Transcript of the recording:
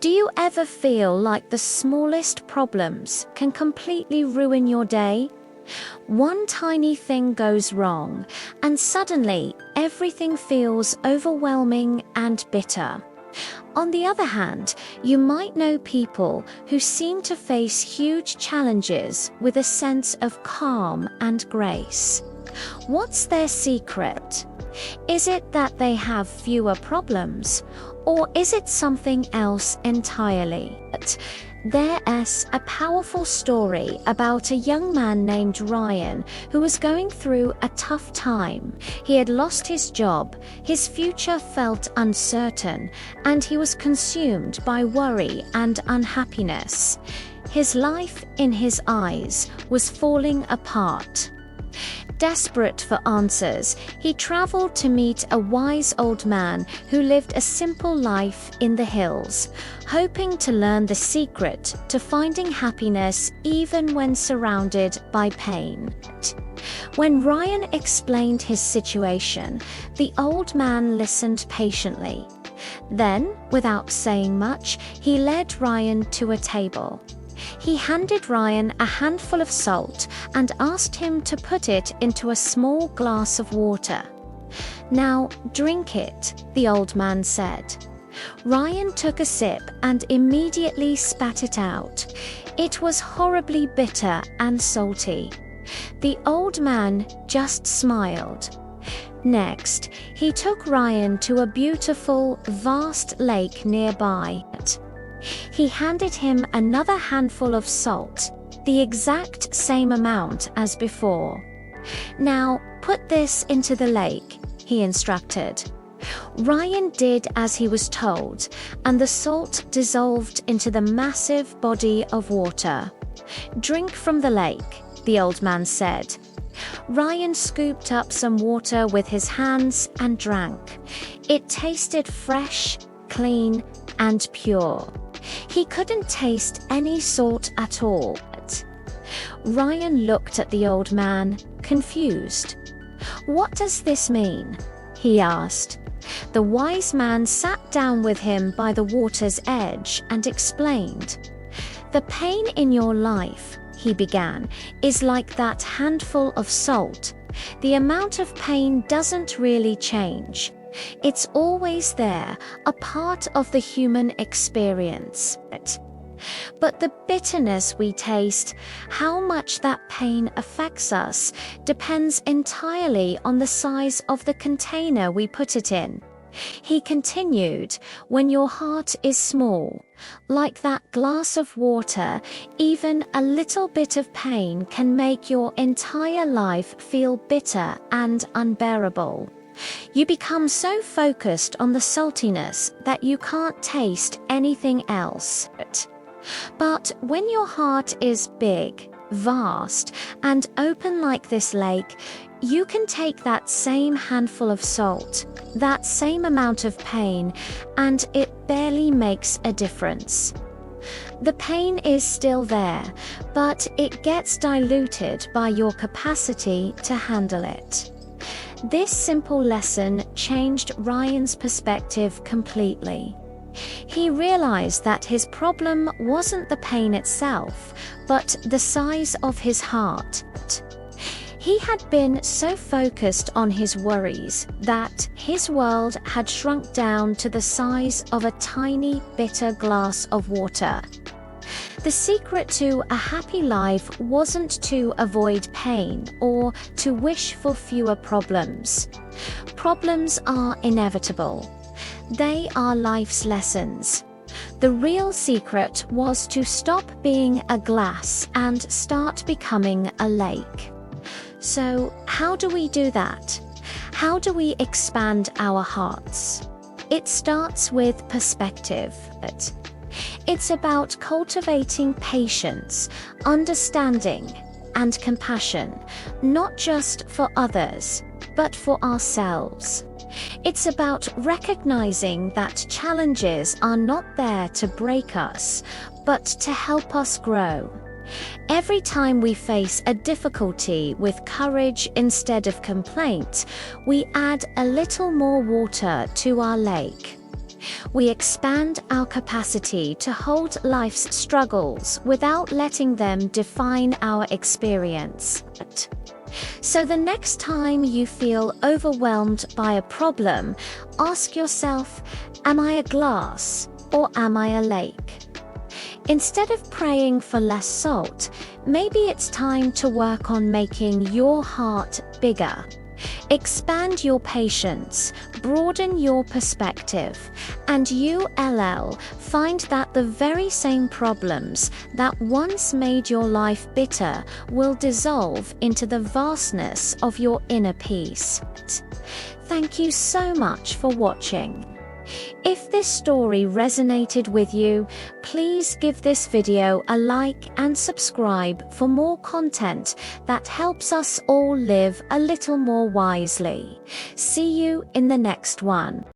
Do you ever feel like the smallest problems can completely ruin your day? One tiny thing goes wrong, and suddenly everything feels overwhelming and bitter. On the other hand, you might know people who seem to face huge challenges with a sense of calm and grace. What's their secret? Is it that they have fewer problems, or is it something else entirely? There's a powerful story about a young man named Ryan who was going through a tough time. He had lost his job, his future felt uncertain, and he was consumed by worry and unhappiness. His life, in his eyes, was falling apart. Desperate for answers, he traveled to meet a wise old man who lived a simple life in the hills, hoping to learn the secret to finding happiness even when surrounded by pain. When Ryan explained his situation, the old man listened patiently. Then, without saying much, he led Ryan to a table. He handed Ryan a handful of salt and asked him to put it into a small glass of water. "Now, drink it," the old man said. Ryan took a sip and immediately spat it out. It was horribly bitter and salty. The old man just smiled. Next, he took Ryan to a beautiful, vast lake nearby. He handed him another handful of salt, the exact same amount as before. "Now, put this into the lake," he instructed. Ryan did as he was told, and the salt dissolved into the massive body of water. "Drink from the lake," the old man said. Ryan scooped up some water with his hands and drank. It tasted fresh, clean, and pure. He couldn't taste any salt at all. Ryan looked at the old man, confused. "What does this mean?" he asked. The wise man sat down with him by the water's edge and explained. "The pain in your life," he began, "is like that handful of salt. The amount of pain doesn't really change. It's always there, a part of the human experience. But the bitterness we taste, how much that pain affects us, depends entirely on the size of the container we put it in." He continued, "When your heart is small, like that glass of water, even a little bit of pain can make your entire life feel bitter and unbearable. You become so focused on the saltiness that you can't taste anything else. But when your heart is big, vast, and open like this lake, you can take that same handful of salt, that same amount of pain, and it barely makes a difference. The pain is still there, but it gets diluted by your capacity to handle it." This simple lesson changed Ryan's perspective completely. He realized that his problem wasn't the pain itself, but the size of his heart. He had been so focused on his worries that his world had shrunk down to the size of a tiny, bitter glass of water. The secret to a happy life wasn't to avoid pain or to wish for fewer problems. Problems are inevitable. They are life's lessons. The real secret was to stop being a glass and start becoming a lake. So, how do we do that? How do we expand our hearts? It starts with perspective. It's about cultivating patience, understanding, and compassion, not just for others, but for ourselves. It's about recognizing that challenges are not there to break us, but to help us grow. Every time we face a difficulty with courage instead of complaint, we add a little more water to our lake. We expand our capacity to hold life's struggles without letting them define our experience. So the next time you feel overwhelmed by a problem, ask yourself, am I a glass or am I a lake? Instead of praying for less salt, maybe it's time to work on making your heart bigger. Expand your patience, broaden your perspective, and you'll find that the very same problems that once made your life bitter will dissolve into the vastness of your inner peace. Thank you so much for watching. If this story resonated with you, please give this video a like and subscribe for more content that helps us all live a little more wisely. See you in the next one.